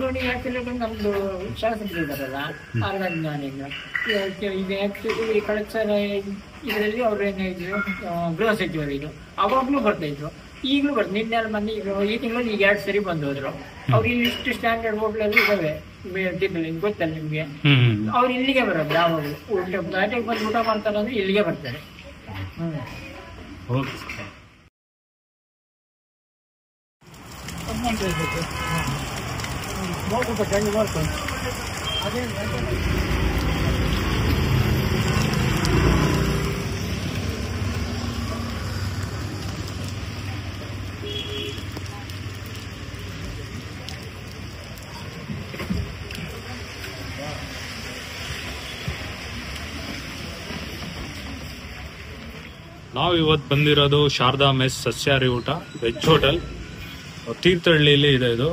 ನೋಡಿ ಆಕ್ಚುಲಿ ನಮ್ದು ಶಾಸಕರು ಇದ್ದಾರಲ್ಲ ಆರ್ಗಾನಿಂದ ಈಗ ಆಕ್ಚುಲಿ ಕಳೆದ ಸಲ ಇದರಲ್ಲಿ ಅವ್ರು ಏನಾದ್ರು ಗೃಹ ಸಚಿವರು ಅವಾಗ್ಲೂ ಬರ್ತಾ ಇದ್ರು, ಈಗಲೂ ಬರ್ತಾರೆ. ನಿನ್ನೆ ಮೊನ್ನೆ ಈ ತಿಂಗಳು ಈಗ 2 ಸರಿ ಬಂದು ಹೋದ್ರು. ಅವ್ರು ಇಲ್ಲಿ ಇಷ್ಟು ಸ್ಟ್ಯಾಂಡರ್ಡ್ ಹೋಟ್ಲಲ್ಲಿ ಇದಾವೆ ಗೊತ್ತಲ್ಲ ನಿಮ್ಗೆ. ಅವ್ರು ಇಲ್ಲಿಗೆ ಬರೋದು ಯಾವಾಗಲೂ ಊಟ ಪ್ಲಾಟಿಗೆ ಬಂದು ಊಟ ಮಾಡ್ತಾರೆ ಅಂದ್ರೆ ಇಲ್ಲಿಗೆ ಬರ್ತಾರೆ. ನಾವು ಇವತ್ತು ಬಂದಿರೋದು ಶಾರದಾ ಮೆಸ್ ಸಸ್ಯಾಹಾರಿ ಊಟ ವೆಜ್ ಹೋಟೆಲ್, ತೀರ್ಥಹಳ್ಳಿಯಲ್ಲಿ ಇದೆ ಇದು.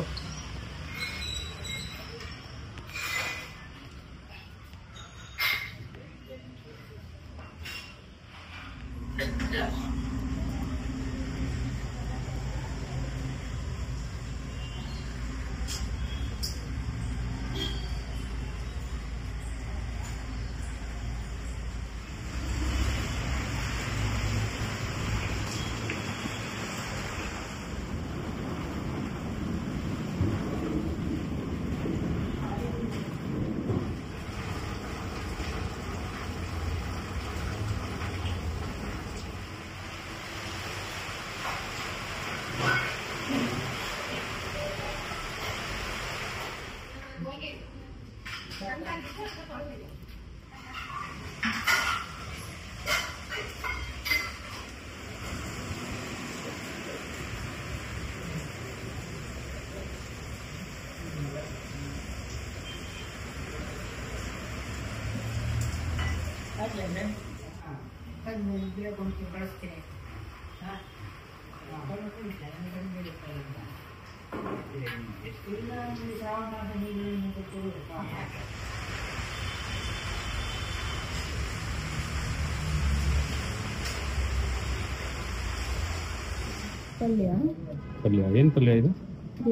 ಪಲ್ಯ ಏನ್ ಪಲ್ಯ ಇದು?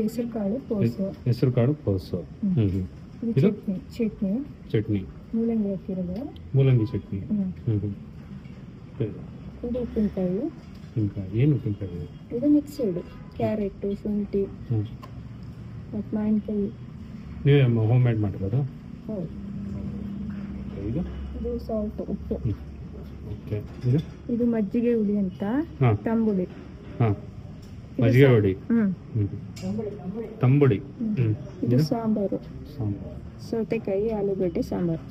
ಹೆಸರು ಕಾಳು ಕೋಸು. ಚಟ್ನಿ ಮೂಲಂಗಿ ಚಟ್ನಿ. ಉಪ್ಪಿನಕಾಯಿ. ಏನು ಉಪ್ಪಿನಕಾಯಿ? ಇದು ಮಿಕ್ಸ್ಡ್ ಕ್ಯಾರೆಟ್, ಶುಂಠಿ ಮತ್ತು ಮಾವಿನಕಾಯಿ. ನೀವೇ ಹೋಮ್ ಮೇಡ್ ಮಾಡಿರೋದು? ಇದು ಸಾಲ್ಟ್, ಉಪ್ಪು. ಇದು ಮಜ್ಜಿಗೆ ಹುಳಿ ಅಂತ, ತಂಬುಳಿ. ಮಜ್ಜಿಗೆ ಹುಳಿ, ತಂಬುಳಿ. ಇದು ಸಾಂಬಾರು, ಸೌತೆಕಾಯಿ ಆಲೂಗಡ್ಡೆ ಸಾಂಬಾರು.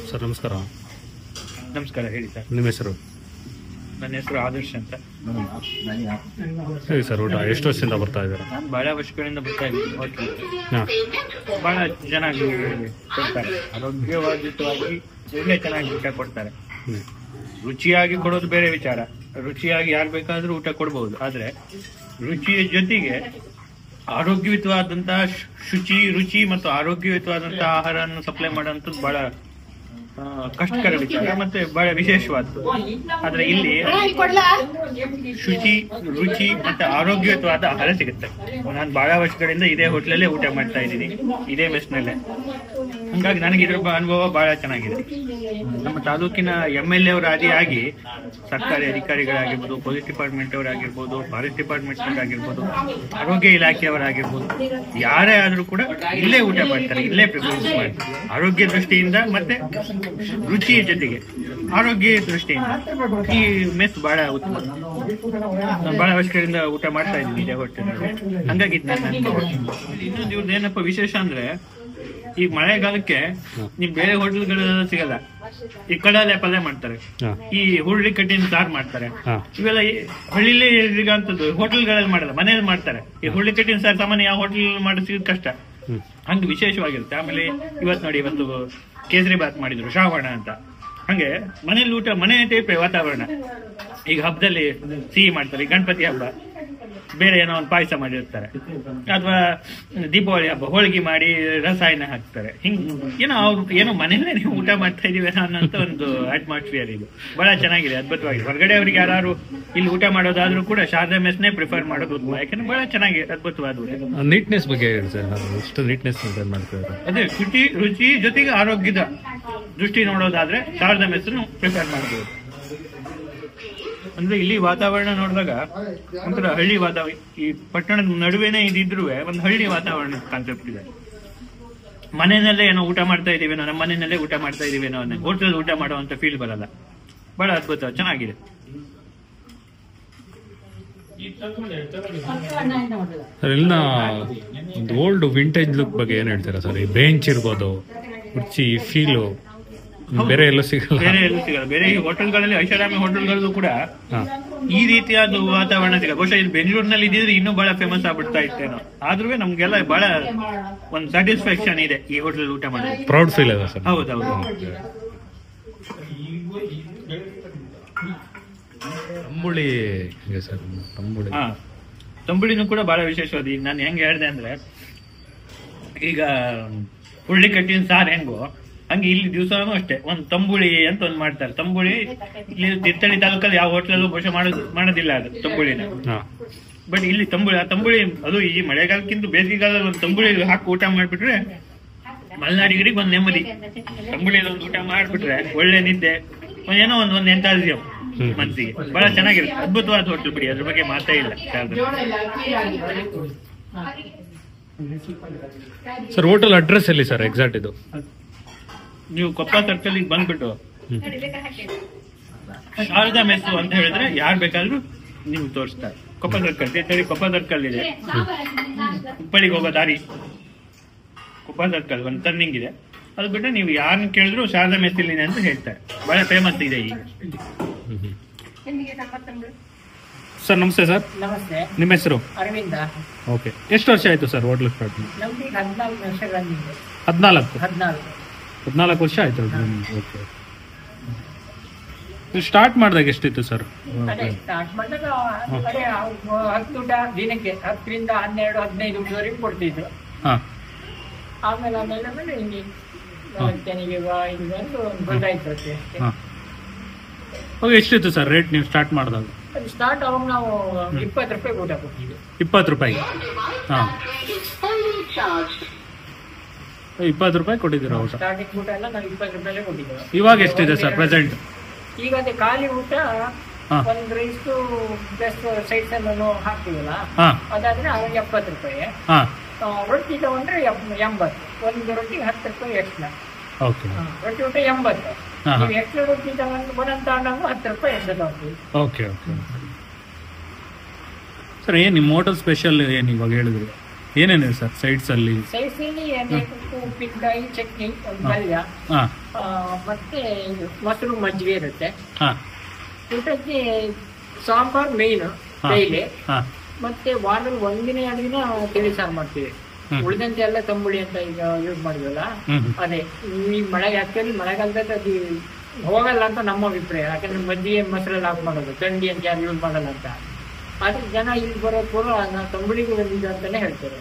ಸರ್ ನಮಸ್ಕಾರ. ನಮಸ್ಕಾರ, ಹೇಳಿ ಸರ್. ನಿಮ್ಮ ಹೆಸರು? ನನ್ನ ಹೆಸರು ಆದರ್ಶ್ ಅಂತ. ಹೇಳಿ ಸರ್, ಊಟ ಎಷ್ಟು ವರ್ಷದಿಂದ ಬರ್ತಾ ಇದ್ದಾರೆ? ನಾನು ಬಹಳ ವರ್ಷಗಳಿಂದ ಬರ್ತಾ ಇದ್ದೀನಿ ಹೋಟ್ಲಿಗೆ. ಹಾಂ, ಬಹಳ ಚೆನ್ನಾಗಿ ಕೊಡ್ತಾರೆ, ಆರೋಗ್ಯವಾಗಿತವಾಗಿ ಒಳ್ಳೆ ಚೆನ್ನಾಗಿ ಊಟ ಕೊಡ್ತಾರೆ. ರುಚಿಯಾಗಿ ಕೊಡೋದು ಬೇರೆ ವಿಚಾರ. ರುಚಿಯಾಗಿ ಯಾರು ಬೇಕಾದ್ರೂ ಊಟ ಕೊಡ್ಬೋದು, ಆದ್ರೆ ರುಚಿಯ ಜೊತೆಗೆ ಆರೋಗ್ಯಯುತವಾದಂತಹ ರುಚಿ ಮತ್ತು ಆರೋಗ್ಯಯುತವಾದಂತಹ ಆಹಾರವನ್ನು ಸಪ್ಲೈ ಮಾಡೋಂಥದ್ದು ಬಹಳ ಕಷ್ಟಕರ ವಿಚಾರ ಮತ್ತೆ ಬಹಳ ವಿಶೇಷವಾದ್ದು. ಆದ್ರೆ ಇಲ್ಲಿ ರುಚಿ ಮತ್ತೆ ಆರೋಗ್ಯಯುತವಾದ ಆಹಾರ ಸಿಗುತ್ತೆ. ನಾನು ಬಹಳ ವರ್ಷಗಳಿಂದ ಇದೇ ಹೋಟ್ಲಲ್ಲೇ ಊಟ ಮಾಡ್ತಾ ಇದ್ದೀನಿ, ಇದೇ ಮೆಸ್ನಲ್ಲೇ. ಹಂಗಾಗಿ ನನಗೆ ಇದ್ರ ಅನುಭವ ಬಹಳ ಚೆನ್ನಾಗಿದೆ. ನಮ್ಮ ತಾಲೂಕಿನ MLA ಅವರ ಆದಿಯಾಗಿ ಸರ್ಕಾರಿ ಅಧಿಕಾರಿಗಳಾಗಿರ್ಬೋದು, ಪೊಲೀಸ್ ಡಿಪಾರ್ಟ್ಮೆಂಟ್ ಅವರಾಗಿರ್ಬೋದು, ಫಾರೆಸ್ಟ್ ಡಿಪಾರ್ಟ್ಮೆಂಟ್ ಅವರಾಗಿರ್ಬೋದು, ಆರೋಗ್ಯ ಇಲಾಖೆಯವರಾಗಿರ್ಬೋದು, ಯಾರೇ ಆದ್ರೂ ಕೂಡ ಇಲ್ಲೇ ಊಟ ಮಾಡ್ತಾರೆ, ಇಲ್ಲೇ ಪ್ರಿಫರೆನ್ಸ್ ಮಾಡ್ತಾರೆ. ಆರೋಗ್ಯ ದೃಷ್ಟಿಯಿಂದ ಮತ್ತೆ ರುಚಿಯ ಜೊತೆಗೆ ಆರೋಗ್ಯ ದೃಷ್ಟಿಯಿಂದ ಈ ಮೆಸ್ ಬಹಳ ಉತ್ತಮ. ನಾನು ಬಹಳ ವರ್ಷಗಳಿಂದ ಊಟ ಮಾಡ್ತಾ ಇದ್ದೀನಿ ಇದೇ ಹೋಟೆಲ್. ಹಂಗಾಗಿ ಇನ್ನೊಂದು ಇವ್ರದ್ದು ಏನಪ್ಪ ವಿಶೇಷ ಅಂದ್ರೆ, ಈ ಮಳೆಗಾಲಕ್ಕೆ ನಿಮ್ ಬೇರೆ ಹೋಟೆಲ್ಗಳೆಲ್ಲ ಸಿಗಲ್ಲ. ಈ ಕಡಲೆ ಪಲ್ಯ ಮಾಡ್ತಾರೆ, ಈ ಹುರುಳಿ ಕಟ್ಟಿನ ಸಾರು ಮಾಡ್ತಾರೆ. ಇವೆಲ್ಲ ಹಳ್ಳಿಲೇ ಸಿಗೋಂಥದ್ದು, ಹೋಟೆಲ್ಗಳಲ್ಲಿ ಮಾಡಲ್ಲ, ಮನೇಲಿ ಮಾಡ್ತಾರೆ. ಈ ಹುರುಳಿ ಕಟ್ಟಿನ ಸಾರು ಸಾಮಾನ್ಯ ಯಾವ ಹೋಟೆಲ್ ಮಾಡಿ ಸಿಗೋದು ಕಷ್ಟ, ಹಂಗೆ ವಿಶೇಷವಾಗಿರುತ್ತೆ. ಆಮೇಲೆ ಇವತ್ತು ನೋಡಿ, ಇವತ್ತು ಕೇಸರಿ ಬಾತ್ ಮಾಡಿದ್ರು, ಶ್ರಾವಣ ಅಂತ. ಹಂಗೆ ಮನೇಲಿ ಊಟ, ಮನೆ ಟೈಪ್ ವಾತಾವರಣ. ಈಗ ಹಬ್ಬದಲ್ಲಿ ಸಿಹಿ ಮಾಡ್ತಾರೆ, ಗಣಪತಿ ಹಬ್ಬ ಬೇರೆ ಏನೋ ಒಂದು ಪಾಯಸ ಮಾಡಿರ್ತಾರೆ, ಅಥವಾ ದೀಪಾವಳಿ ಹಬ್ಬ ಹೋಳಿಗೆ ಮಾಡಿ ರಸಾಯನ ಹಾಕ್ತಾರೆ. ಏನೋ ಅವ್ರು ಏನೋ ಮನೇಲೆ ನೀವು ಊಟ ಮಾಡ್ತಾ ಇದೀವಿ ಅನ್ನೋಂಥ ಒಂದು ಅಟ್ಮಾಸ್ಫಿಯರ್ ಇದು. ಬಹಳ ಚೆನ್ನಾಗಿದೆ, ಅದ್ಭುತವಾಗಿದೆ. ಹೊರಗಡೆ ಅವ್ರಿಗೆ ಯಾರು ಇಲ್ಲಿ ಊಟ ಮಾಡೋದಾದ್ರೂ ಕೂಡ ಶಾರದಾ ಮೆಸ್ನೇ ಪ್ರಿಫರ್ ಮಾಡೋದು ಉತ್ತಮ, ಯಾಕಂದ್ರೆ ಬಹಳ ಚೆನ್ನಾಗಿ ಅದ್ಭುತವಾದ ಊಟ. ನೀಟ್ನೆಸ್ ಬಗ್ಗೆ ಹೇಳಿ ಸರ್, ಎಷ್ಟು ನೀಟ್ನೆಸ್ ಮಾಡ್ತಾರೆ? ಅದೇ ರುಚಿ ಜೊತೆಗೆ ಆರೋಗ್ಯದ ದೃಷ್ಟಿ ನೋಡೋದಾದ್ರೆ ಶಾರದಾ ಮೆಸ್ಸನ್ನು ಪ್ರಿಫರ್ ಮಾಡಬಹುದು. ಅಂದ್ರೆ ಇಲ್ಲಿ ವಾತಾವರಣ ನೋಡಿದಾಗ ಒಂಥರ ಹಳ್ಳಿ ವಾತಾವರಣ, ಈ ಪಟ್ಟಣದ ನಡುವೆನೇ ಇದಿದ್ರು ಒಂದು ಹಳ್ಳಿ ವಾತಾವರಣ ಕಾನ್ಸೆಪ್ಟ್ ಇದೆ. ಮನೆಯಲ್ಲೇ ಏನೋ ಊಟ ಮಾಡ್ತಾ ಇದೀವೇನೋ, ನಮ್ಮ ಮನೆಯಲ್ಲೇ ಊಟ ಮಾಡ್ತಾ ಇದೀವೇನೋ ಅನ್ನೋ ಹೋಟೆಲ್ ಊಟ ಮಾಡುವಂತ ಫೀಲ್ ಬರಲ್ಲ. ಬಹಳ ಅದ್ಭುತ, ಚೆನ್ನಾಗಿದೆ. ಸರ್, ಇಲ್ಲಿನ ಒಂದು ಓಲ್ಡ್ ವಿಂಟೇಜ್ ಲುಕ್ ಬಗ್ಗೆ ಏನ್ ಹೇಳ್ತೀರಾ ಸರ್? ಈ ಬೆಂಚ್ ಇರ್ಬೋದು, ರುಚಿ, ಫೀಲು ಬೇರೆ ಎಲ್ಲೂ ಸಿಗಲ್ಲ. ಬೇರೆ ಈ ಹೋಟೆಲ್ಗಳಲ್ಲಿ, ಐಷಾರಾಮಿ ಹೋಟೆಲ್ಗಳಲ್ಲೂ ಕೂಡ ಈ ರೀತಿಯಾದ ವಾತಾವರಣ ಸಿಗಲ್ಲ. ಬಹುಶಃ ಇಲ್ಲಿ ಬೆಂಗಳೂರಿನಲ್ಲಿ ಇದ್ದಿದ್ರೆ ಇನ್ನೂ ಬಹಳ ಫೇಮಸ್ ಆಗ್ಬಿಡ್ತಾ ಇತ್ತೇನೋ. ಆದ್ರೂ ನಮ್ಗೆಲ್ಲ ಬಹಳ ಒಂದು ಸ್ಯಾಟಿಸ್ಫ್ಯಾಕ್ಷನ್ ಇದೆ ಈ ಹೋಟೆಲ್ ಊಟ ಮಾಡೋದು. ಪ್ರೌಡ್ ಫೀಲ್ ಇದೆ ಸರ್. ಹೌದೌದು. ತಂಬುಳಿ ಸರ್, ತಂಬುಳಿನೂ ಕೂಡ ಬಹಳ ವಿಶೇಷವಾದ. ಈಗ ನಾನು ಹೆಂಗೆ ಹೇಳಿದೆ ಅಂದ್ರೆ, ಈಗ ಹುರುಳಿ ಕಟ್ಟಿನ ಸಾರು ಹೆಂಗೋ ಹಂಗೆ ಇಲ್ಲಿ ದಿವಸನೂ ಅಷ್ಟೇ ಒಂದು ತಂಬುಳಿ ಅಂತ ಒಂದು ಮಾಡ್ತಾರೆ. ತಂಬುಳಿ ಇಲ್ಲಿ ತೀರ್ಥಹಳ್ಳಿ ತಾಲೂಕಲ್ಲಿ ಯಾವ ಹೋಟ್ಲಲ್ಲೂ ಬಹುಶಃ ಮಾಡೋದಿಲ್ಲ ಅದು ತಂಬುಳಿನ. ಬಟ್ ಇಲ್ಲಿ ತಂಬುಳಿ ಅದು ಈ ಮಳೆಗಾಲಕ್ಕಿಂತ ಬೇಸಿಗೆಗಾಲದಲ್ಲಿ ಒಂದು ತಂಬುಳಿ ಹಾಕಿ ಊಟ ಮಾಡ್ಬಿಟ್ರೆ ಮಲೆನಾಡಿಗರಿಗೆ ಒಂದು ನೆಮ್ಮದಿ. ತಂಬುಳಿ ಒಂದು ಊಟ ಮಾಡ್ಬಿಟ್ರೆ ಒಳ್ಳೆ ನಿದ್ದೆ, ಏನೋ ಒಂದು ಎಂತಾಸಿಯಂ ಮನಸ್ಸಿಗೆ. ಬಹಳ ಚೆನ್ನಾಗಿರುತ್ತೆ, ಅದ್ಭುತವಾದ ಹೋಟೆಲ್ ಬಿಡಿ, ಅದ್ರ ಬಗ್ಗೆ ಮಾತೇ ಇಲ್ಲ. ಸರ್, ಹೋಟೆಲ್ ಅಡ್ರೆಸ್ ಎಲ್ಲಿ ಸರ್ ಎಕ್ಸಾಕ್ಟ್ ಇದು? ನೀವು ಕೊಪ್ಪ ಸರ್ಕಲ್ ಬಂದ್ಬಿಟ್ಟು ಶಾರದಾ ಮೆಸ್ಸು ಅಂತ ಹೇಳಿದ್ರೆ ಯಾರು ಬೇಕಾದ್ರೂ ನಿಮ್ಗೆ ತೋರಿಸ್ತಾರೆ. ಕೊಪ್ಪ ಸರ್ಕಲ್, ಕೊಪ್ಪ ಸರ್ಕಲ್ ಇದೆ, ಹುಬ್ಬಳ್ಳಿಗೆ ಹೋಗೋ ದಾರಿ ಕೊಪ್ಪ ಸರ್ಕಲ್ ಒಂದು ಟರ್ನಿಂಗ್ ಇದೆ. ಅದು ಬಿಟ್ಟರೆ ನೀವು ಯಾರನ್ನ ಕೇಳಿದ್ರು ಶಾರದಾ ಮೆಸ್ ಇಲ್ಲಿದೆ ಅಂತ ಹೇಳ್ತಾರೆ. ಬಹಳ ಫೇಮಸ್ ಇದೆ ಈಗ. ಸರ್ ನಮಸ್ತೆ ಸರ್. ನಮಸ್ತೆ. ನಿಮ್ಮ ಹೆಸರು? ಅರವಿಂದ. ಓಕೆ, ಎಷ್ಟು ವರ್ಷ ಆಯ್ತು ಸರ್ ಹೋಟ್ಲ್ ಸ್ಟಾರ್ಟ್? 14 ವರ್ಷ ಆಯ್ತು. ಓಕೆ, ಸ್ಟಾರ್ಟ್ ಮಾಡಿದಾಗ ಎಷ್ಟಿತ್ತು ಸರ್? ಸ್ಟಾರ್ಟ್ ಮಾಡಿದಾಗ 10 ಊಟ ದಿನಕ್ಕೆ 10 ರಿಂದ 12, 15 ಊಟವರೆಗೂ ಕೊಡ್ತಿದ್ರು. ಆಮೇಲೆ ನನಗೆ ಇದು ಬಂದು ಗೊತ್ತಾಯ್ತು ಹಾಂ. ಅವಾಗ ಎಷ್ಟಿತ್ತು ಸರ್ ರೇಟ್ ನೀವು ಸ್ಟಾರ್ಟ್ ಮಾಡಿದಾಗ? ಅದು ಸ್ಟಾರ್ಟ್ ಅವಾಗ ನಾವು 20 ರೂಪಾಯಿ ಊಟ ಕೊಟ್ಟಿದ್ವಿ. 20 ರೂಪಾಯಿ? ಹಾಂ, 20 ರೂಪಾಯಿ ಕೊಟ್ಟಿದ್ದೀರಾ ಊಟ? ಸ್ಟಾರ್ಟಿಂಗ್ ಊಟ ಎಲ್ಲ ನಾವು 20 ರೂಪಾಯಿ ಕೊಟ್ಟಿದ್ದೇವೆ. ಇವಾಗ ಎಷ್ಟಿದೆ ಸರ್ ಪ್ರೆಸೆಂಟ್? ಈಗ ಅದೇ ಖಾಲಿ ಊಟ ಒಂದು ರೈಸು ಪ್ಲಸ್ ಸೈಡ್ಸ್ ಎಲ್ಲ ಹಾಕ್ತೀವಲ್ಲ, ಅದಾದ್ರೆ ಅವಾಗ 70 ರೂಪಾಯಿ. ರೊಟ್ಟಿ ತಗೊಂಡ್ರೆ 80. ಒಂದು ರೊಟ್ಟಿಗೆ 10 ರೂಪಾಯಿ ಎಕ್ಸ್ಟ್ರಾ. ಓಕೆ. ರೊಟ್ಟಿ ಊಟ 80. ನೀವು ಎಕ್ಸ್ಟ್ರಾ ರೊಟ್ಟಿ ತಗೊಂಡು ಬರೋಂತ ತಗೊಂಡಾಗ 10 ರೂಪಾಯಿ ಎಕ್ಸ್ಟ್ರಾ ತಗೊಳ್ತೀವಿ. Okay okay sir. ಏನು ನಿಮ್ಮ ಹೋಟೆಲ್ ಸ್ಪೆಷಲ್ ಏನು ಇವಾಗ ಹೇಳಿದ್ರಿ? ಏನೇನಿದೆ ಸರ್ ಸೈಡ್ಸ್ ಅಲ್ಲಿ? ಸೈಡ್ಸ್ ಅಲ್ಲಿ ಉಪ್ಪಿನಕಾಯಿ, ಚಟ್ನಿ, ಪಲ್ಯ, ಮತ್ತೆ ಮೊಸರು ಮಜ್ಜಿಗೆ ಇರುತ್ತೆ. ಊಟಕ್ಕೆ ಸಾಂಬಾರ್ ಮೇನ್ ಡೈಲಿ. ಮತ್ತೆ ವಾರದಲ್ಲಿ ಒಂದಿನ 2 ದಿನ ತಿಳಿ ಸಾರು ಮಾಡ್ತೀವಿ. ಉಳಿದಂತೆ ಎಲ್ಲ ತಂಬುಳಿ ಅಂತ ಈಗ ಯೂಸ್ ಮಾಡಿದ್ವಲ್ಲ, ಅದೇ ಈ ಆಕ್ಚುಲಿ ಮಳೆಗಾಲದಲ್ಲಿ ಅದು ಹೋಗಲ್ಲ ಅಂತ ನಮ್ಮ ಅಭಿಪ್ರಾಯ. ಯಾಕಂದ್ರೆ ಮಜ್ಜಿಗೆ ಮೊಸರಲ್ಲಿ ಹಾಕಿ ಮಾಡೋದು, ಥಂಡಿ ಅಂತ ಯಾರು ಯೂಸ್ ಮಾಡಲ್ಲ ಅಂತ. ಆದ್ರೆ ಜನ ಇಲ್ಲಿ ಬರೋ ಪೂರ್ವ ನಾವು ತಂಬುಳಿಗೆ ಬಂದಿದ್ದು ಅಂತಾನೆ ಹೇಳ್ತಾರೆ.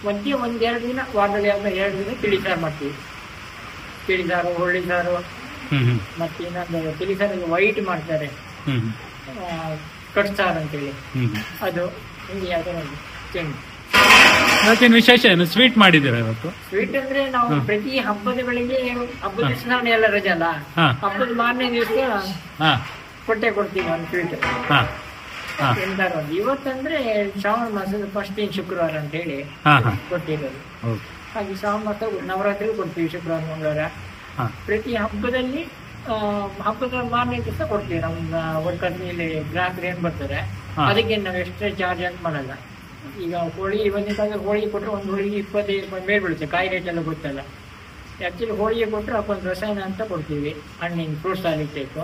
ಮಧ್ಯೆ 1-2 ದಿನ ವಾರದಲ್ಲಿ 2 ದಿನ ತಿಳಿ ಸಾರು ಮಾಡ್ತೀವಿ. ತಿಳಿ ಸಾರು, ಹುರುಳಿ ಸಾರು, ಮತ್ತೆ ಇನ್ನೊಂದು ತಿಳಿ ಸಾರಿಗೆ ವೈಟ್ ಮಾಡ್ತಾರೆ, ಕಟ್ ಸಾರು ಅಂತೇಳಿ, ಅದು ಹಿಂಗೆ ಯಾವ್ದಾರ ಚೇಂಜ್. ಮತ್ತೇನು ವಿಶೇಷ ಏನು ಸ್ವೀಟ್ ಮಾಡಿದ್ದೀರಾ ಇವತ್ತು? ಸ್ವೀಟ್ ಅಂದ್ರೆ ನಾವು ಪ್ರತಿ ಹಬ್ಬದ ಬೆಳಿಗ್ಗೆ, ಹಬ್ಬದ ದಿವಸ ಎಲ್ಲ ರಜೆ ಅಲ್ಲ, ಹಬ್ಬದ ಮಾರನೇ ದಿವಸ ಕೊಡ್ತೀವಿ ಒಂದು ಸ್ವೀಟ್. ಎಂತಾರು ಒಂದು ಇವತ್ತಂದ್ರೆ ಶ್ರಾವಣ ಮಾಸದ ಫಸ್ಟ್ ಶುಕ್ರವಾರ ಅಂತ ಹೇಳಿ ಕೊಟ್ಟಿರೋದು. ಹಾಗೆ ಶ್ರಾವಣ ಮಾಸ ನವರಾತ್ರಿ ಕೊಡ್ತೀವಿ, ಶುಕ್ರವಾರ ಮಂಗಳವಾರ. ಪ್ರತಿ ಹಬ್ಬದಲ್ಲಿ ಹಬ್ಬದ ಮಾರನೇ ದಿವಸ ಕೊಡ್ತೀವಿ. ನಮ್ಮ ವರ್ಕರ್ಸ್ ಇಲ್ಲಿ ಗ್ರಾಹಕರು ಏನ್ ಬರ್ತಾರೆ ಅದಕ್ಕೆ ನಾವು ಎಕ್ಸ್ಟ್ರಾ ಚಾರ್ಜ್ ಅಂತ ಮಾಡಲ್ಲ. ಈಗ ಹೋಳಿ ಬಂದಿದ್ದಾಗ ಹೋಳಿಗೆ ಕೊಟ್ಟರೆ ಒಂದು ಹೋಳಿಗೆ 25 ರೂಪಾಯಿ ಮೇಲೆ ಬೀಳುತ್ತೆ. ಕಾಯಿ ರೇಟ್ ಎಲ್ಲ ಗೊತ್ತಲ್ಲ. ಆ್ಯಕ್ಚುಲಿ ಹೋಳಿಗೆ ಕೊಟ್ಟರೆ ಒಂದು ರಸಾಯನ ಅಂತ ಕೊಡ್ತೀವಿ, ಹಣ್ಣಿನ ಫ್ರೂಟ್ಸ್ ಸಾಲಿಡ್ ಟೈಪು.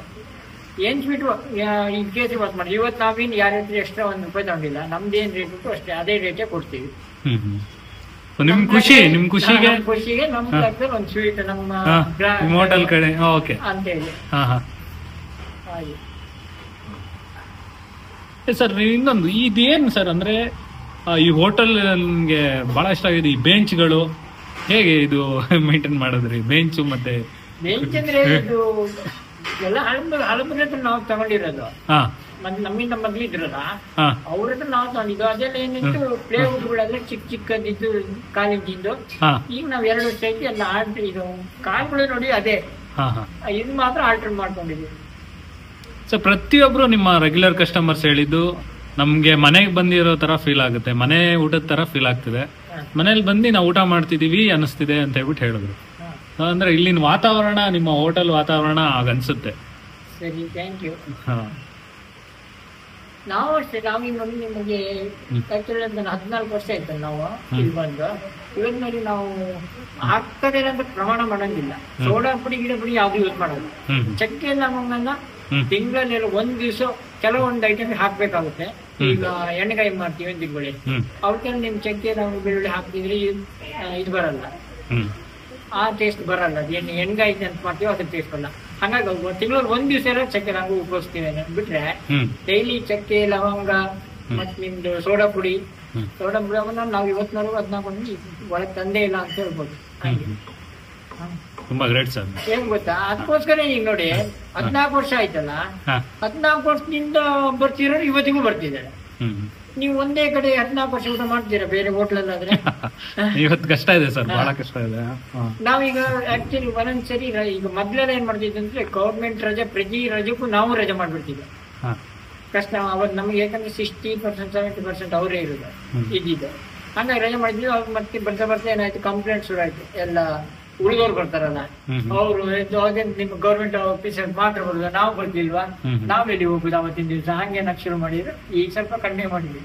ಏನು ಸ್ವೀಟು ಈ ಕೇಸ್ ಇವತ್ತು ಮಾಡಿ, ಇವತ್ತು ನಾವೇನು ಯಾರ ಹತ್ರ ಎಕ್ಸ್ಟ್ರಾ 1 ರೂಪಾಯಿ ತಗೊಂಡಿಲ್ಲ. ನಮ್ದು ಏನು ರೇಟ್ ಉಂಟು ಅಷ್ಟೇ ಅದೇ ರೇಟೇ ಕೊಡ್ತೀವಿ. ನಿಮ್ ಖುಷಿಗೆ ನಮ್ಗೆ ಆಗ್ತದೆ ಒಂದು ಸ್ವೀಟ್ ನಮ್ಮ ಹೋಟೆಲ್ ಕಡೆ ಅಂತ ಹೇಳಿ. ಹಾಗೆ ಸರ್ ಇನ್ನೊಂದು ಇದೇನು ಸರ್ ಅಂದ್ರೆ ಈ ಹೋಟೆಲ್ ನನ್ಗೆ ಬಹಳ ಇಷ್ಟ ಆಗಿದೆ. ಈ ಬೆಂಚ್ಗಳು ಹೇಗೆ ಇದು ಮೇಂಟೈನ್ ಮಾಡಿದ್ರಿ? ಬೆಂಚು ಮತ್ತೆ ಬೆಂಚ್ ಅಂದ್ರೆ ಇದು ಎಲ್ಲ ಹಳಬರ ಹತ್ರ ನಾವು ತಗೊಂಡಿರೋದು. ಮತ್ತೆ ನಮ್ಮಿಂದ ಮೊದ್ಲಿದ್ರಲ್ಲ ಅವ್ರ ಹತ್ರ ನಾವು ತಗೊಂಡಿದ್ದು. ಅದೆಲ್ಲ ಏನಿತ್ತು ಪ್ಲೇವುಡ್ಗಳೆಲ್ಲ ಚಿಕ್ಕದಿದ್ದು ಕಾಲೇಜಿದ್ದು. ಈಗ ನಾವ್ 2 ವರ್ಷ ಐತಿ ಎಲ್ಲ ಆಲ್ಟ್ರ್, ಇದು ಕಾಲ್ಗಳು ನೋಡಿ ಅದೇ ಇದು ಮಾತ್ರ ಆಲ್ಟರ್ ಮಾಡ್ಕೊಂಡಿದ್ವಿ. ಸರ್ ಪ್ರತಿಯೊಬ್ರು ನಿಮ್ಮ ರೆಗ್ಯುಲರ್ ಕಸ್ಟಮರ್ಸ್ ಹೇಳಿದ್ದು ನಮ್ಗೆ ಮನೆಗೆ ಬಂದಿರೋ ತರ ಫೀಲ್ ಆಗುತ್ತೆ, ಮನೆ ಊಟದ ತರ ಫೀಲ್ ಆಗ್ತಿದೆ, ಮನೇಲಿ ಬಂದು ನಾವು ಊಟ ಮಾಡ್ತಿದೀವಿ ಅನಿಸ್ತಿದೆ ಅಂತ ಹೇಳ್ಬಿಟ್ಟು ಹೇಳಿದ್ರು. ಅಂದ್ರೆ ಇಲ್ಲಿನ ವಾತಾವರಣ, ನಿಮ್ಮ ಹೋಟೆಲ್ ವಾತಾವರಣ ಆಗನ್ಸುತ್ತೆ. ಸರಿ, ಥ್ಯಾಂಕ್ ಯು. ನಾವು ಅಷ್ಟೇ, ನಾವೀಗ ನಿಮಗೆ 14 ವರ್ಷ ಆಯ್ತು ನಾವು ಇಲ್ಲಿ ಬಂದು. ಇವತ್ತಿನಲ್ಲಿ ನಾವು ಹಾಕದೇನಂತ ಅಂತ ಪ್ರಮಾಣ ಮಾಡಂಗಿಲ್ಲ. ಸೋಡಾ ಪುಡಿ ಗಿಡ ಪುಡಿ ಯಾವ್ದು ಯೂಸ್ ಮಾಡೋದು. ಚಕ್ಕೆ ಲವಂಗನ ತಿಂಗಳಲ್ಲಿ 1 ದಿವಸ ಕೆಲವೊಂದು ಐಟಮ್ ಹಾಕ್ಬೇಕಾಗುತ್ತೆ. ಈಗ ಎಣ್ಣೆಕಾಯಿ ಮಾಡ್ತೀವಿ ತಿಂಗಳು, ಅವಕ್ಕೆಲ್ಲ ನಿಮ್ ಚಕ್ಕೆ ಲವಂಗ ಬೆಳ್ಳುಳ್ಳಿ ಹಾಕ್ತಿದ್ರಿ ಇದು ಬರಲ್ಲ, ಆ ಟೇಸ್ಟ್ ಬರಲ್ಲ. ಅದು ಎಣ್ಣೆಗಾಯಿ ಅಂತ ಮಾಡ್ತೀವಿ ಅದ್ರ ಟೇಸ್ಟ್ ಬರಲ್ಲ. ಹಂಗಾಗಿ ತಿಂಗಳಲ್ಲಿ 1 ದಿವಸ ಎಲ್ಲ ಚಕ್ಕೆ ಲವಂಗ ಉಪಯೋಗಿಸ್ತೀವಿ ಬಿಟ್ರೆ ಡೈಲಿ ಚಕ್ಕೆ ಲವಂಗ ಮತ್ ನಿಮ್ದು ಸೋಡಾ ಪುಡಿ ಅವನ್ನ ನಾವು 14 ಒಳಗೆ ತಂದೆ ಇಲ್ಲ ಅಂತ ಹೇಳ್ಬೋದು. ತುಂಬಾ ಗ್ರೇಟ್ ಸರ್. ಏನ್ ಗೊತ್ತಾ, ಅದಕ್ಕೋಸ್ಕರ ಈಗ ನೋಡಿ 14 ವರ್ಷ ಆಯ್ತಲ್ಲ, 14 ವರ್ಷದಿಂದ ಬರ್ತಿರೋರು ಇವತ್ತಿಗೂ ಬರ್ತಿದ್ದಾರೆ. ನೀವು ಒಂದೇ ಕಡೆ 14 ವರ್ಷ ಊಟ ಮಾಡ್ತೀರಾ ಬೇರೆ ಹೋಟ್ಲಲ್ಲಾದ್ರೆ? ಇವತ್ತು ಕಷ್ಟ ಇದೆ ಸರ್, ಬಹಳ ಕಷ್ಟ ಇದೆ. ನಾವೀಗ ಆಕ್ಚುಲಿ ಒಂದೊಂದ್ಸರಿ ಈಗ ಮೊದ್ಲೆಲ್ಲ ಏನ್ ಮಾಡ್ತಿದ್ವಿ ಅಂದ್ರೆ ಗೌರ್ಮೆಂಟ್ ರಜೆ ಪ್ರತಿ ರಜೆಗೂ ನಾವು ರಜೆ ಮಾಡ್ಬಿಡ್ತಿದ್ವಿ. ಕಷ್ಟ ಅವತ್ತು ನಮ್ಗೆ, ಯಾಕಂದ್ರೆ 60% 70% ಅವರೇ ಇರೋದು ಇದ್ದಿದ್ದು. ಹಂಗಾಗಿ ರಜೆ ಮಾಡಿದ್ವಿ. ಅವ್ರು ಮತ್ತೆ ಬರ್ತಾ ಏನಾಯ್ತು, ಕಂಪ್ಲೇಂಟ್ ಶುರು ಆಯ್ತು. ಎಲ್ಲ ಉಳಿದವ್ರು ಬರ್ತಾರಲ್ಲ ಅವರು, ನಿಮ್ಮ ಗೌರ್ಮೆಂಟ್ ಆಫೀಸರ್ ಮಾತ್ರ ಬರುದ, ನಾವು ಬರ್ತಿಲ್ವಾ, ನಾವೆಲ್ಲಿ ಹೋಗುದು ಅವತ್ತಿನ ದಿವಸ, ಹಂಗೆ ನಾಕ್ ಶುರು ಮಾಡಿದ್ರು. ಈಗ ಸ್ವಲ್ಪ ಕಡಿಮೆ ಮಾಡಿದ್ವಿ.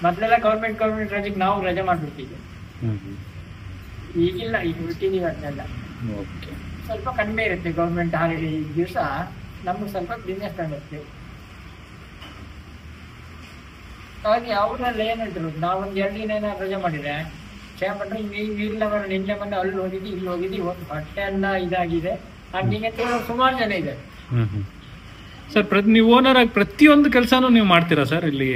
ಮೊದ್ಲೆಲ್ಲ ಗೌರ್ಮೆಂಟ್ ರಜೆಗೆ ನಾವು ರಜೆ ಮಾಡ್ಬಿಡ್ತಿದ್ವಿ. ಈಗಿಲ್ಲ, ಈಗ ಬಿಟ್ಟಿದೀವಿ. ಅದನ್ನೆಲ್ಲ ಸ್ವಲ್ಪ ಕಡಿಮೆ ಇರುತ್ತೆ ಗೌರ್ಮೆಂಟ್ ಹಾಲಿಡೇ ದಿವಸ. ನಮ್ಗೆ ಸ್ವಲ್ಪ ಬಿಸ್ನೆಸ್ ಕಾಣುತ್ತೆ. ಹಾಗೆ ಅವರೆಲ್ಲ ಏನಂದ್ರು, ನಾವೊಂದ್ 2 ದಿನ ರಜೆ ಮಾಡಿದ್ರೆ ಕ್ಷೇಮಪಟ್ರೆ ನಿನ್ನೆ ಮೊನ್ನೆ ಅಲ್ಲಿ ಹೋಗಿದ್ದಿ ಇಲ್ಲಿ ಹೋಗಿದ್ದಿ, ಇವತ್ತು ಬಟ್ಟೆ ಎಲ್ಲ ಇದಾಗಿದೆ ಹಂಗೆ ಸುಮಾರು ಜನ ಇದೆ. ಸರ್ ನೀವು ಓನರ್ ಆಗಿ ಪ್ರತಿಯೊಂದು ಕೆಲಸನೂ ನೀವು ಮಾಡ್ತೀರಾ ಸರ್ ಇಲ್ಲಿ?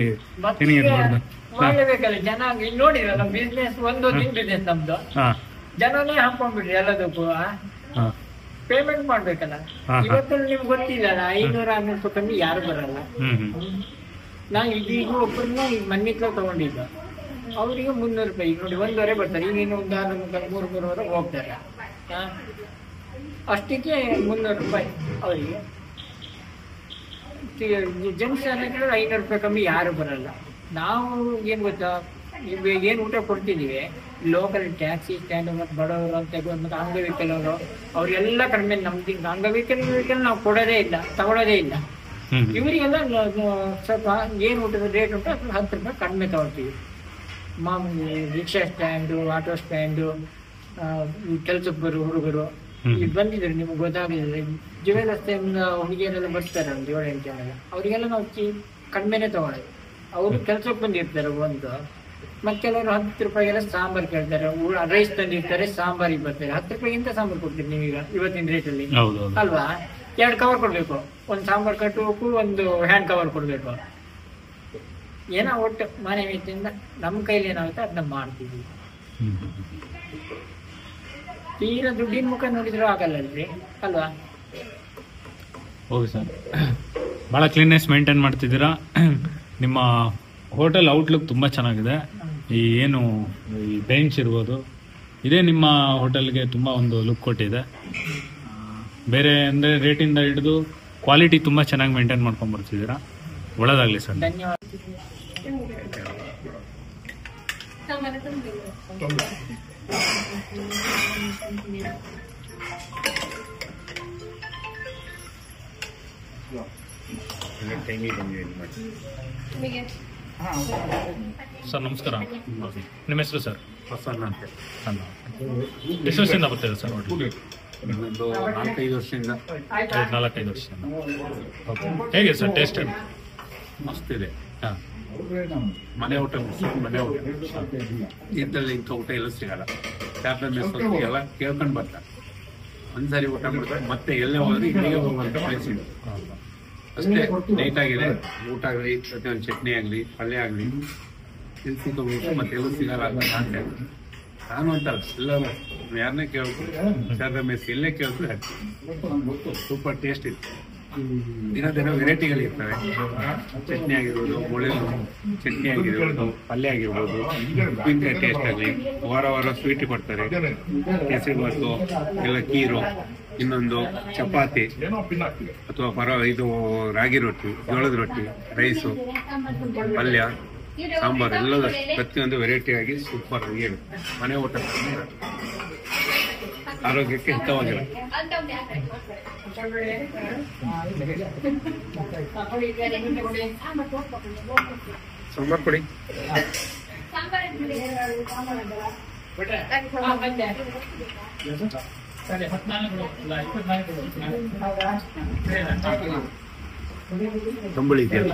ಮಾಡ್ಲೇಬೇಕಲ್ಲ ಜನ. ಇಲ್ಲಿ ನೋಡಿರ ನಮ್ ಬಿಸ್ನೆಸ್, ಒಂದು ದಿನ ಬಿಸ್ನೆಸ್ ನಮ್ದು. ಜನನೇ ಹಾಕೊಂಡ್ಬಿಡ್ರಿ ಎಲ್ಲದಕ್ಕೂ ಹಾ ಪೇಮೆಂಟ್ ಮಾಡ್ಬೇಕಲ್ಲ. ಹಾ. ಇವತ್ತು ನಿಮ್ಗೆ ಗೊತ್ತಿಲ್ಲಲ್ಲ, 500-600 ರೂಪಾಯಿ ಕಮ್ಮಿ ಯಾರು ಬರಲ್ಲ. ನಾನು ಇದೀಗ ಒಬ್ಬರನ್ನ ಈಗ ಮನ್ನಿತ್ಲ ತಗೊಂಡಿದ್ದ, ಅವರಿಗೆ 300 ರೂಪಾಯಿ. ಈಗ ನೋಡಿ 1.5 ಬರ್ತಾರೆ, ಈಗ ಇನ್ನು ಒಂದು 3-3 ಹೋಗ್ತಾರೆ. ಅಷ್ಟಕ್ಕೆ 300 ರೂಪಾಯಿ ಅವರಿಗೆ. ಜೆಂಟ್ಸ್ ಅನ್ನಕ್ಕೆ 500 ರೂಪಾಯಿ ಕಮ್ಮಿ ಯಾರು ಬರಲ್ಲ. ನಾವು ಏನ್ ಗೊತ್ತಾ, ಏನು ಊಟ ಕೊಡ್ತಿದೀವಿ, ಲೋಕಲ್ ಟ್ಯಾಕ್ಸಿ ಸ್ಟ್ಯಾಂಡ್ ಮತ್ತು ಬಡವರು ಅಂತ ಮತ್ತು ಅಂಗವಿಕಲ್ ಅವರು ಅವ್ರಿಗೆಲ್ಲ ಕಡಿಮೆ. ನಮ್ದು ಅಂಗವಿಕಲ್ ನಾವು ಕೊಡೋದೇ ಇಲ್ಲ, ತಗೊಳ್ಳೋದೇ ಇಲ್ಲ. ಇವರಿಗೆಲ್ಲ ಸ್ವಲ್ಪ ಏನು ಊಟದ ರೇಟ್ ಉಂಟು ಅದ್ರ 10 ರೂಪಾಯಿ ಕಡಿಮೆ ತಗೊಳ್ತೀವಿ. ಮಾಮೂಲಿ ರಿಕ್ಷಾ ಸ್ಟ್ಯಾಂಡು, ಆಟೋ ಸ್ಟ್ಯಾಂಡು, ಕೆಲ್ಸಕ್ಕೆ ಬರೋ ಹುಡುಗರು ಈಗ ಬಂದಿದ್ರು, ನಿಮ್ಗೆ ಗೊತ್ತಾಗಿದ್ರೆ ಜೀವನ ರಸ್ತೆಯಿಂದ ಹುಡುಗಿಯರೆಲ್ಲ ಬರ್ತಾರೆ, ಒಂದು 7-8 ಜನ. ಅವರಿಗೆಲ್ಲ ನಾವು ಕಡಿಮೆನೆ ತಗೊಳ್ಳೋದು. ಅವರು ಕೆಲ್ಸಕ್ಕೆ ಬಂದಿರ್ತಾರೆ ಒಂದು. ಮತ್ತೆ ಕೆಲವರು 10 ರೂಪಾಯಿಗೆಲ್ಲ ಸಾಂಬಾರ್ ಕೇಳ್ತಾರೆ, ರೈಸ್ ತಂದಿರ್ತಾರೆ, ಸಾಂಬಾರಿಗೆ ಬರ್ತಾರೆ. 10 ರೂಪಾಯಿಗಿಂತ ಸಾಂಬಾರ್ ಕೊಡ್ತೀರಿ ನೀವೀಗ ಇವತ್ತಿನ ರೇಟಲ್ಲಿ ಅಲ್ವಾ? 2 ಕವರ್ ಕೊಡ್ಬೇಕು, ಒಂದು ಸಾಂಬಾರ್ ಕಟ್ಟಬೇಕು, ಒಂದು ಹ್ಯಾಂಡ್ ಕವರ್ ಕೊಡ್ಬೇಕು. ಏನೋ ಒಟ್ಟು ಮನೆ ವೆಚ್ಚದಿಂದ ನಮ್ಮ ಕೈಲಿ ಏನಾಗುತ್ತೆ ಅದನ್ನ ಮಾಡ್ತೀವಿ. ತೀರಾ ದುಡ್ಡಿನ ಮುಖ ನೋಡಿದ್ರು ಆಗಲ್ಲಲ್ರಿ ಅಲ್ವಾ? ಓಕೆ ಸರ್, ಭಾಳ ಕ್ಲೀನ್ನೆಸ್ ಮೇಂಟೈನ್ ಮಾಡ್ತಿದ್ದೀರಾ. ನಿಮ್ಮ ಹೋಟೆಲ್ ಔಟ್ಲುಕ್ ತುಂಬ ಚೆನ್ನಾಗಿದೆ. ಈ ಏನು ಈ ಬೆಂಚ್ ಇರ್ಬೋದು, ಇದೇ ನಿಮ್ಮ ಹೋಟೆಲ್ಗೆ ತುಂಬ ಒಂದು ಲುಕ್ ಕೊಟ್ಟಿದೆ. ಬೇರೆ ಅಂದರೆ ರೇಟಿಂದ ಹಿಡಿದು ಕ್ವಾಲಿಟಿ ತುಂಬ ಚೆನ್ನಾಗಿ ಮೇಂಟೈನ್ ಮಾಡ್ಕೊಂಡು ಬರ್ತಿದ್ದೀರಾ. ಒಳ್ಳೆದಾಗಲಿ ಸರ್. ಧನ್ಯವಾದ. ಸರ್ ನಮಸ್ಕಾರ, ನಿಮ್ಮ ಹೆಸರು ಸರ್? ಪ್ರಸನ್ನ ಅಂತ. ಅಲ್ಲ, ಎಷ್ಟು ವರ್ಷದಿಂದ ಬರ್ತಿದೆ ಸರ್ ಹೋಟೆಲ್? ಇನ್ನೊಂದು 4-5 ವರ್ಷದಿಂದ. 4-5 ವರ್ಷದಿಂದ. ಓಕೆ, ಹೇಗೆ ಸರ್ ಟೇಸ್ಟ್? ಮಸ್ತ್ ಇದೆ. ಹಾಂ, ಮನೆ ಊಟ ಮನೆ ಊಟ. ಇಂಥಲ್ಲಿ ಇಂಥ ಊಟ ಎಲ್ಲ ಸಿಗಲ್ಲ. ಕ್ಯಾಫೆ ಮೆಸ್ ಎಲ್ಲ ಕೇಳ್ಕೊಂಡು ಬರ್ತಾರೆ. ಒಂದ್ಸಾರಿ ಊಟ ಮಾಡ್ತಾರೆ, ಮತ್ತೆ ಎಲ್ಲೇ ಹೋದ್ರೆ ಇಲ್ಲಿಗೆ ಹೋಗುವಂಥ ಪ್ಲೇಸ್ ಇದೆ. ಅಷ್ಟೇ ನೀಟಾಗಿದೆ ಊಟ ಆಗಲಿ, ಪ್ರತಿಯೊಂದು ಚಟ್ನಿ ಆಗಲಿ, ಪಲ್ಯ ಆಗಲಿ, ತಿನ್ಸಿ ತಗೋಬೇಕು, ಮತ್ತೆ ಎಲ್ಲೂ ಸಿಗಲ್ಲ ಅಂತ ಕಾಣ್ತಾ ಇದೆ. ನಾನು ಅಂತಲ್ಲ, ಎಲ್ಲರೂ ಯಾರನ್ನೇ ಕೇಳ್ಬೋದು, ಕ್ಯಾಫೆ ಮೆಸ್ ಎಲ್ಲೇ ಕೇಳಿದ್ರು ಸೂಪರ್ ಟೇಸ್ಟ್ ಇತ್ತು. ದಿನ ವೆರೈಟಿಗಳಿರ್ತವೆ. ಚಟ್ನಿ ಆಗಿರ್ಬೋದು, ಮುಳ್ಳೆಣ್ಣು ಚಟ್ನಿ ಆಗಿರ್ಬೋದು, ಪಲ್ಯ ಆಗಿರ್ಬೋದು, ಉಪ್ಪಿನಕಾಯಿ ಟೇಸ್ಟ್ ಆಗಲಿ, ವಾರ ಸ್ವೀಟ್ ಕೊಡ್ತಾರೆ. ಕೇಸರಿ ಬಾತು, ಇಲ್ಲ ಕೀರು, ಇನ್ನೊಂದು ಚಪಾತಿ ಅಥವಾ ಇದು ರಾಗಿ ರೊಟ್ಟಿ, ಜೋಳದ ರೊಟ್ಟಿ, ರೈಸು, ಪಲ್ಯ, ಸಾಂಬಾರು ಎಲ್ಲದೂ ಪ್ರತಿಯೊಂದು ವೆರೈಟಿ ಆಗಿ ಸೂಪರ್ ಆಗಿ ಮನೆ ಊಟ ಆರೋಗ್ಯಕ್ಕೆ ಹಿತವಾಗಿರುತ್ತೆ. ಸಾಂಬಾರ್ ಕೊಡಿ. ತಂಬಳಿ ಇದೆಯಲ್ಲ.